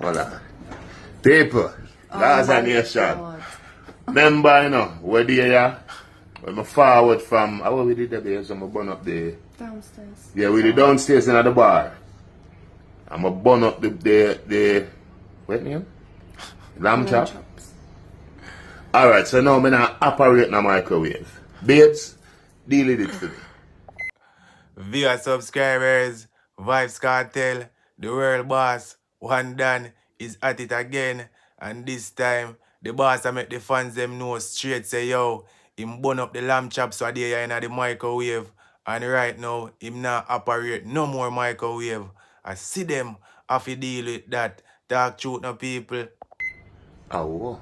Hold on. People, Gaza Nation. Remember, you know, where they are? When I forward from, how we did that there? So I burn up the... Downstairs. Yeah, we did downstairs in the bar. I'm a burn up the what name? Lamb chop. Alright, so now I'm gonna operate in a microwave. Babes, deal with it for me. Viewer subscribers, Vybz Kartel, the world boss, one done is at it again. And this time, the boss I make the fans them know straight say yo, him burn up the lamb chops so they in the microwave. And right now, him not operate no more microwave. I see them have to deal with that. Talk truth no people. Oh.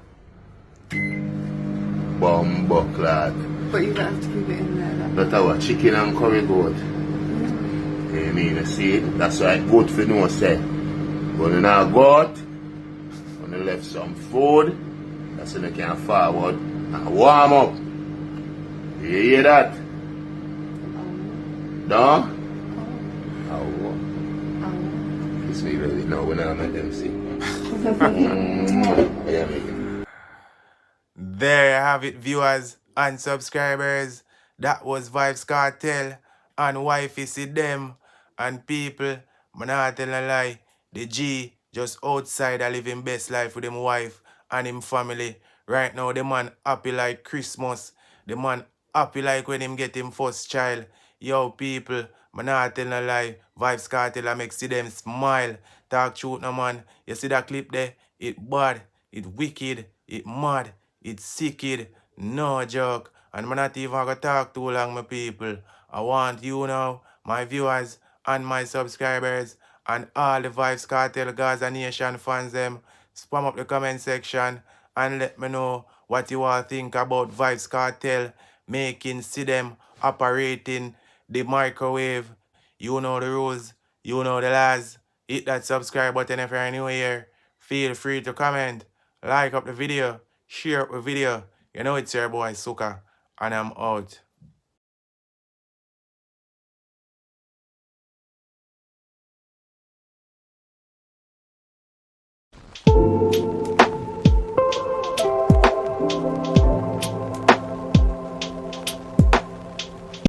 Bumbo clad. But you don't have to keep it in there. That's our chicken and curry goat. You mean, you see it? That's why it's good for no say. When you now go out, when you left some food, that's when you can forward and warm up. You hear that? No? Oh. It's me really know when I make them see. Yeah, make There you have it, viewers and subscribers. That was Vybz Kartel and wifey Sidem. And people, I'm not telling a lie. The G just outside a living best life with him wife and him family. Right now, the man happy like Christmas. The man happy like when him get him first child. Yo, people, I'm not telling a lie. Vybz Kartel I make Sidem smile. Talk truth no man. You see that clip there? It bad, it wicked, it mad. It's sicked, no joke. And I'm not even gonna talk too long, my people. I want you now, my viewers and my subscribers, and all the Vybz Kartel Gaza Nation fans them, spam up the comment section and let me know what you all think about Vybz Kartel making Sidem operating the microwave. You know the rules, you know the laws. Hit that subscribe button if you're new here. Feel free to comment, like up the video, share up the video. You know it's your boy Suka, and I'm out.